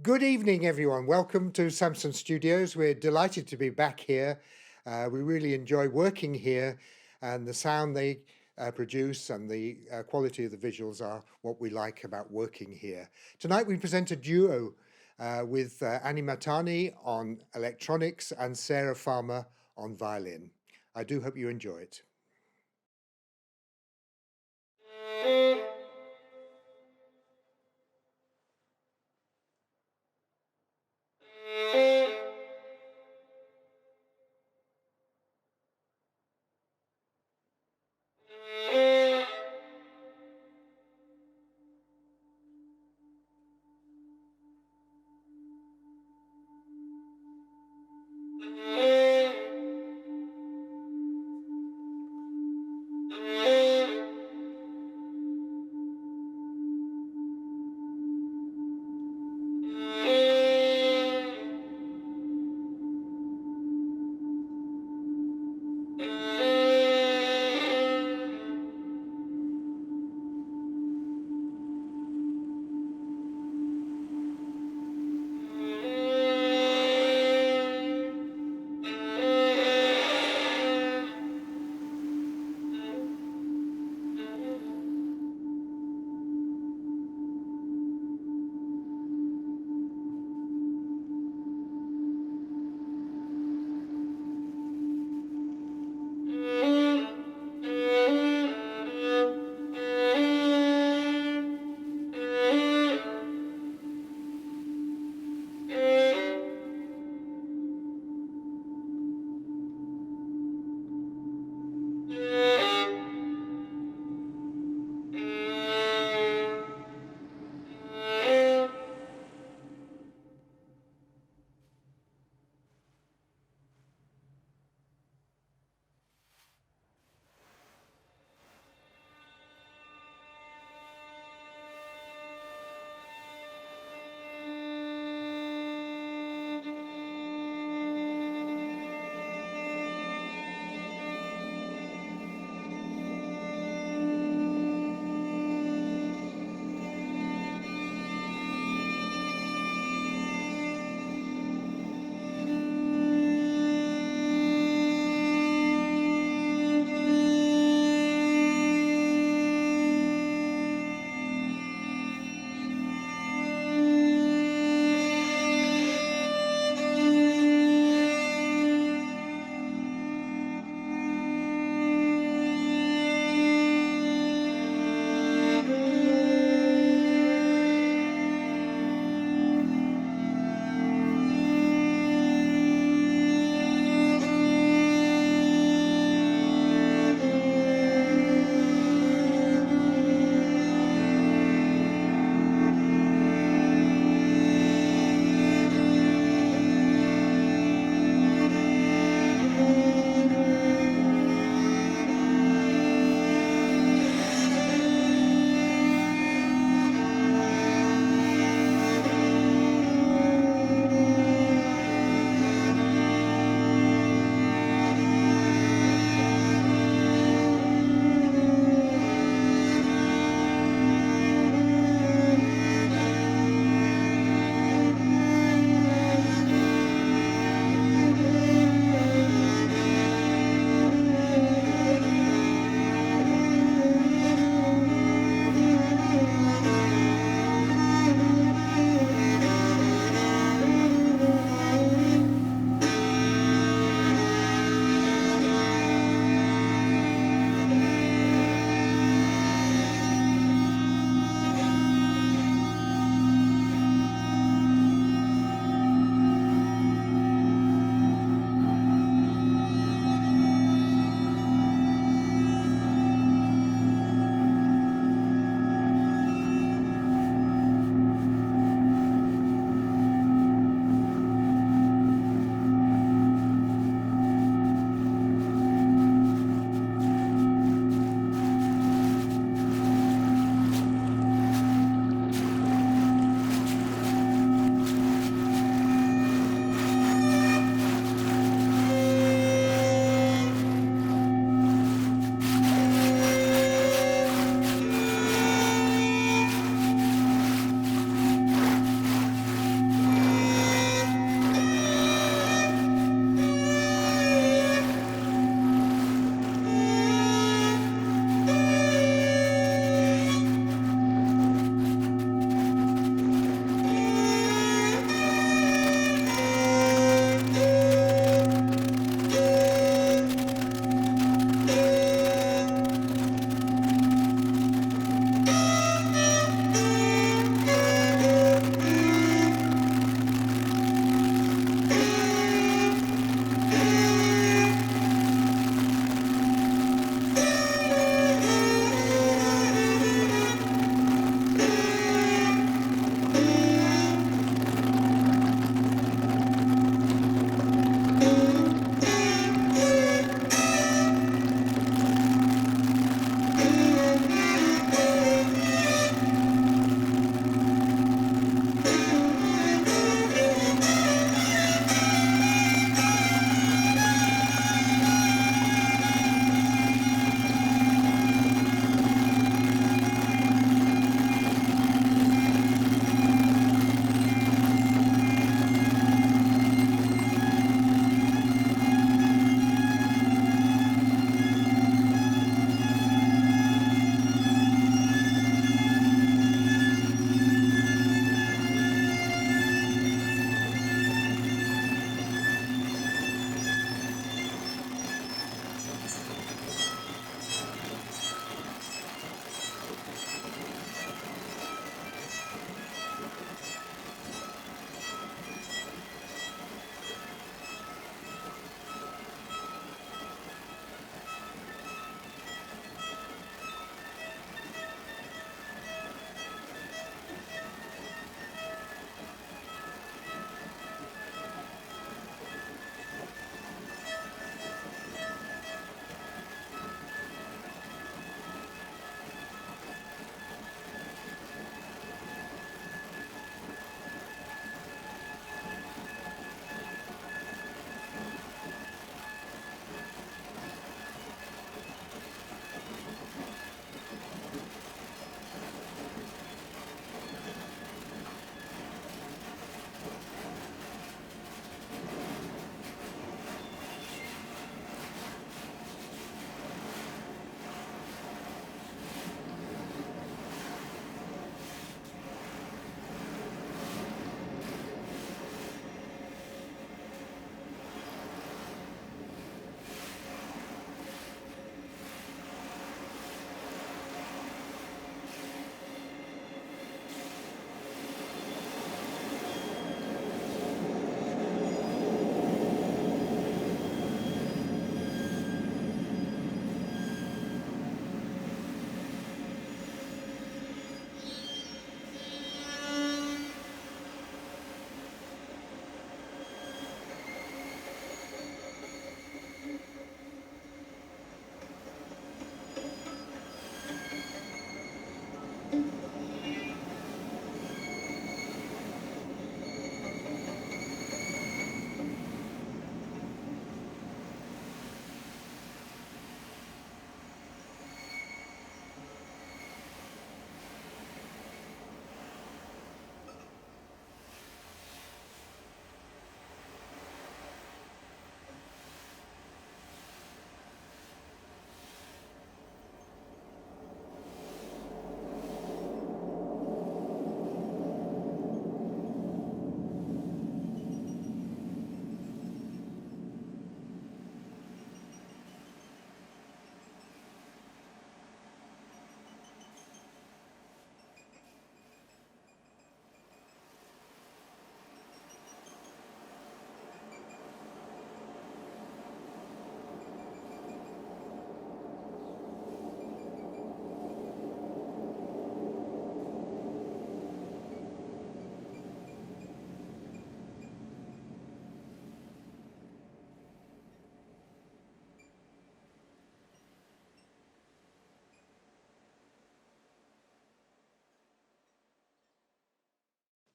Good evening, everyone. Welcome to Sansom Studios. We're delighted to be back here. We really enjoy working here, and the sound they produce and the quality of the visuals are what we like about working here. Tonight we present a duo with Annie Mahtani on electronics and Sarah Farmer on violin. I do hope you enjoy it.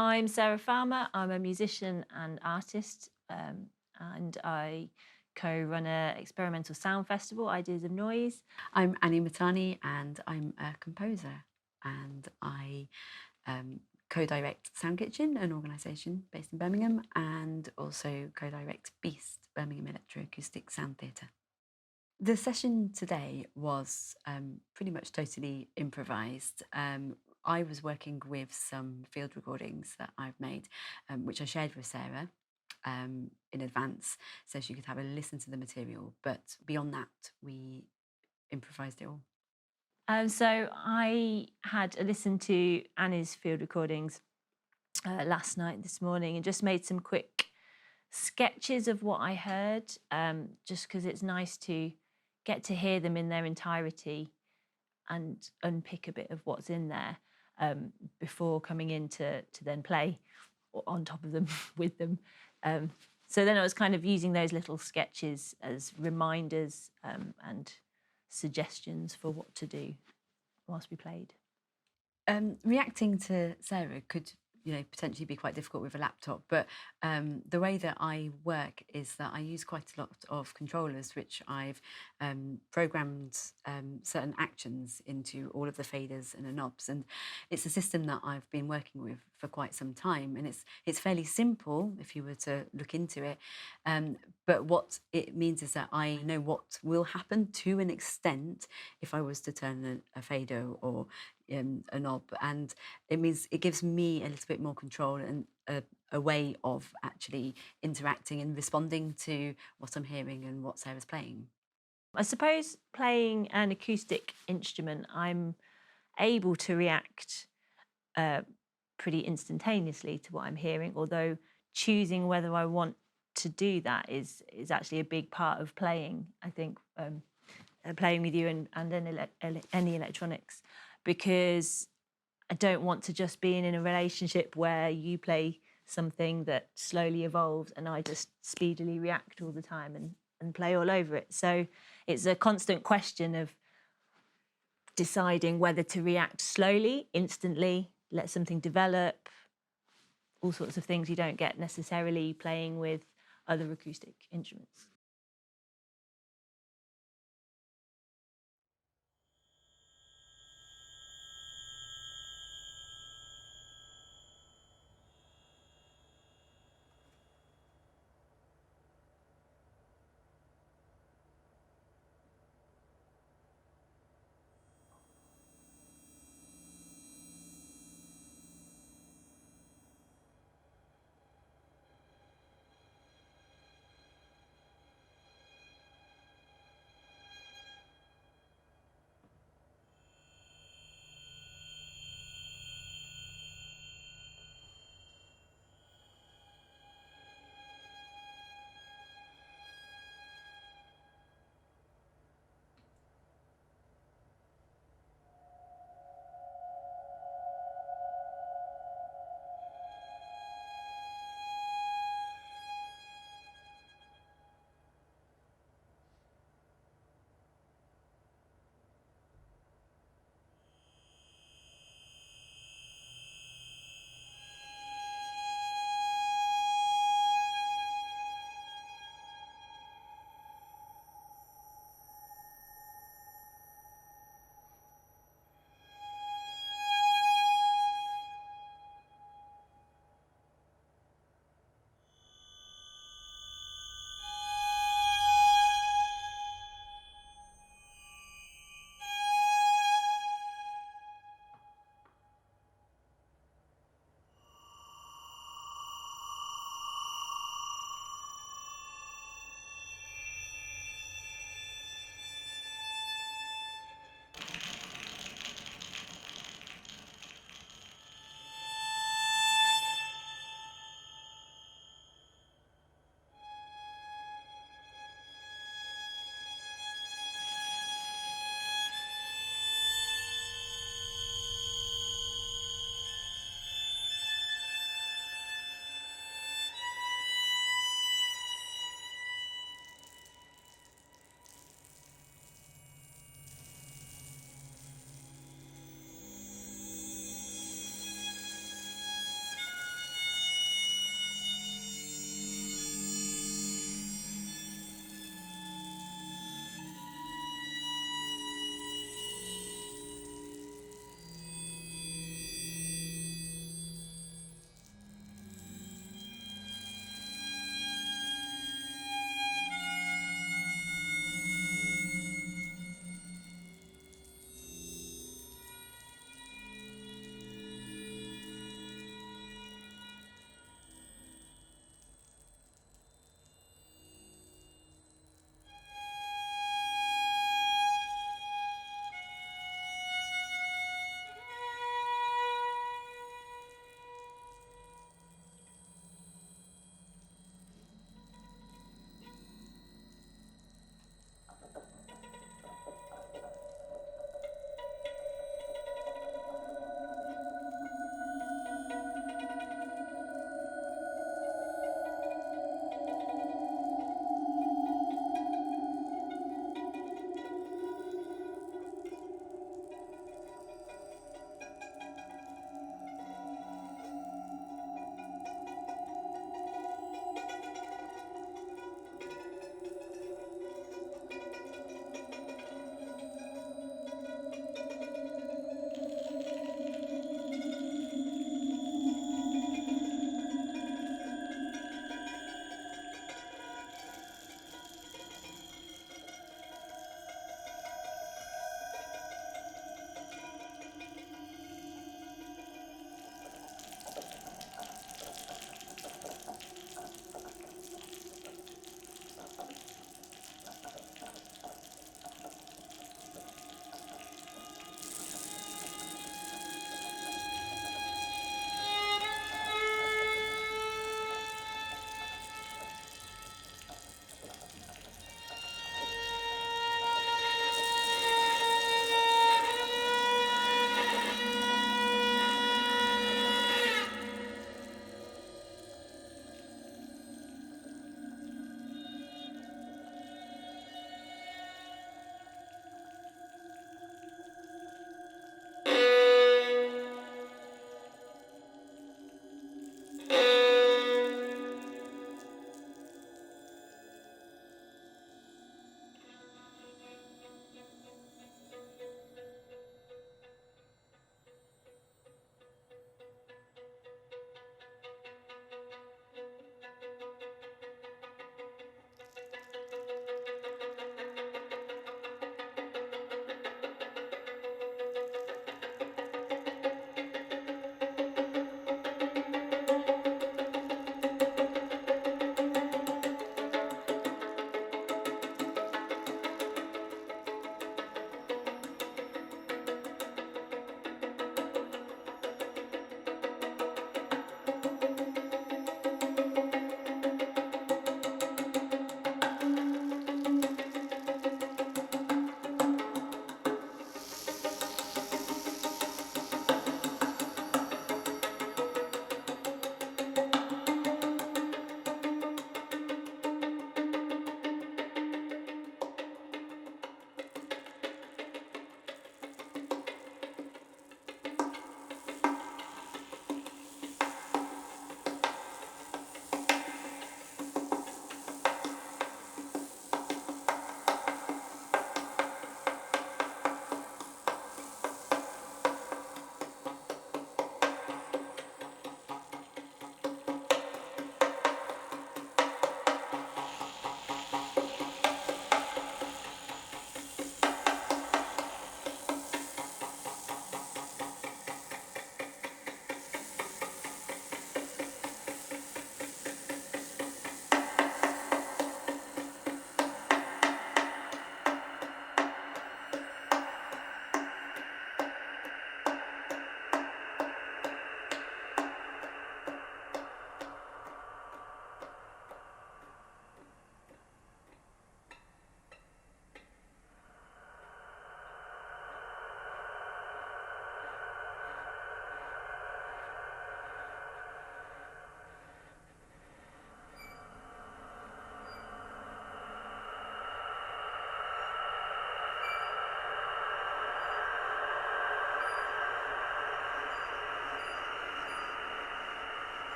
I'm Sarah Farmer. I'm a musician and artist, and I co-run an experimental sound festival, Ideas of Noise. I'm Annie Mahtani, and I'm a composer, and I co-direct Sound Kitchen, an organisation based in Birmingham, and also co-direct Beast, Birmingham Electroacoustic Sound Theatre. The session today was pretty much totally improvised. I was working with some field recordings that I've made, which I shared with Sarah in advance so she could have a listen to the material. But beyond that, we improvised it all. So I had a listen to Annie's field recordings last night, this morning, and just made some quick sketches of what I heard, just because it's nice to get to hear them in their entirety and unpick a bit of what's in there before coming in to then play on top of them with them. So then I was kind of using those little sketches as reminders and suggestions for what to do whilst we played. Reacting to Sarah could, potentially be quite difficult with a laptop, but the way that I work is that I use quite a lot of controllers, which I've programmed certain actions into all of the faders and the knobs, and it's a system that I've been working with for quite some time, and it's fairly simple if you were to look into it. But what it means is that I know what will happen to an extent if I was to turn a fader or a knob, and it means it gives me a little bit more control and a way of actually interacting and responding to what I'm hearing and what Sarah's playing. I suppose playing an acoustic instrument, I'm able to react uh, pretty instantaneously to what I'm hearing, although choosing whether I want to do that is actually a big part of playing, I think, playing with you and then any electronics, because I don't want to just be in a relationship where you play something that slowly evolves and I just speedily react all the time and play all over it. So it's a constant question of deciding whether to react slowly, instantly, let something develop, all sorts of things you don't get necessarily playing with other acoustic instruments.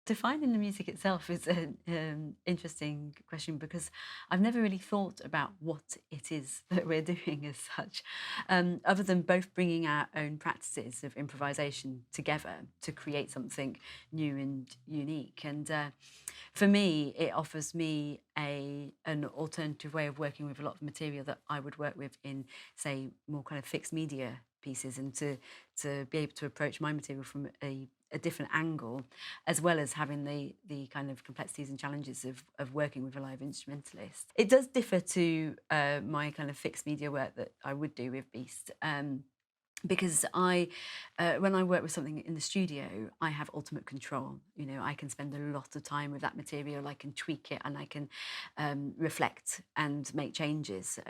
Defining the music itself is an interesting question, because I've never really thought about what it is that we're doing as such, other than both bringing our own practices of improvisation together to create something new and unique. And for me, it offers me an alternative way of working with a lot of material that I would work with in, say, more kind of fixed media pieces, and to be able to approach my material from a different angle, as well as having the kind of complexities and challenges of working with a live instrumentalist. It does differ to my kind of fixed media work that I would do with Beast. Because when I work with something in the studio, I have ultimate control. You know, I can spend a lot of time with that material. I can tweak it, and I can reflect and make changes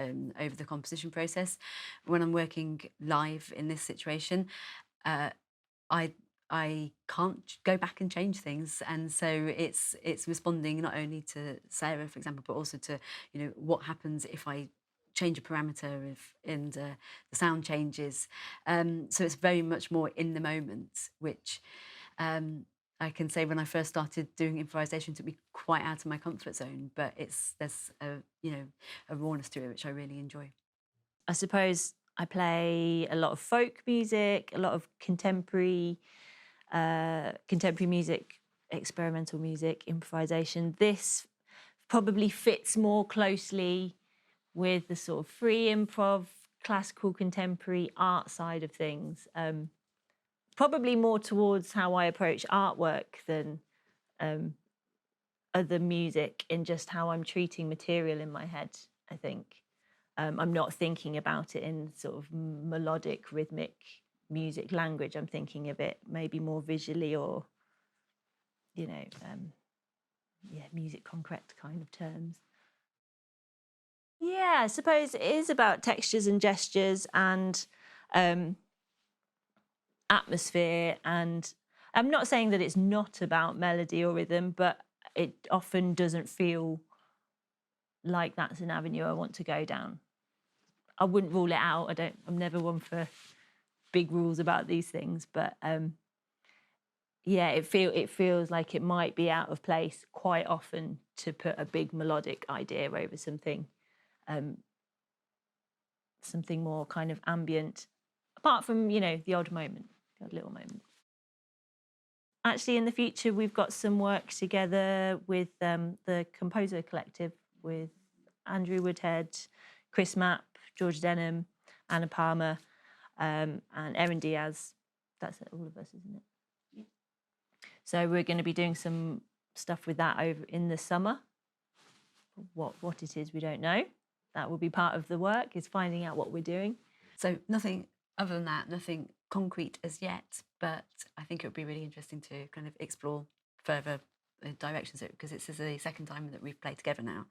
over the composition process. When I'm working live in this situation, I can't go back and change things, and so it's responding not only to Sarah, for example, but also to, you know, what happens if I change a parameter and the sound changes. So it's very much more in the moment, which I can say when I first started doing improvisation took me quite out of my comfort zone, but there's a rawness to it which I really enjoy. I suppose I play a lot of folk music, a lot of contemporary music, experimental music, improvisation. This probably fits more closely with the sort of free improv, classical contemporary art side of things. Probably more towards how I approach artwork than other music, in just how I'm treating material in my head, I think. I'm not thinking about it in sort of melodic, rhythmic music language. I'm thinking of it maybe more visually, or, you know, music concrete kind of terms. Yeah, I suppose it is about textures and gestures and atmosphere. And I'm not saying that it's not about melody or rhythm, but it often doesn't feel like that's an avenue I want to go down. I wouldn't rule it out. I'm never one for big rules about these things, but yeah, it feels like it might be out of place quite often to put a big melodic idea over something more kind of ambient, apart from, you know, the odd little moment. Actually, in the future, we've got some work together with the Composer Collective, with Andrew Woodhead, Chris Mapp, George Denham, Anna Palmer, and Erin Diaz. That's all of us, isn't it? Yeah. So we're going to be doing some stuff with that over in the summer. What it is, we don't know. That will be part of the work, is finding out what we're doing. So nothing other than that, nothing concrete as yet, but I think it would be really interesting to kind of explore further directions, because it's the second time that we've played together now.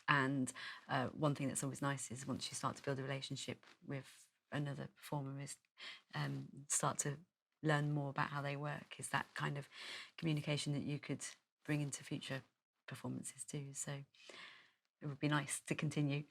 And one thing that's always nice is once you start to build a relationship with another performer, is start to learn more about how they work, is that kind of communication that you could bring into future performances too. So it would be nice to continue.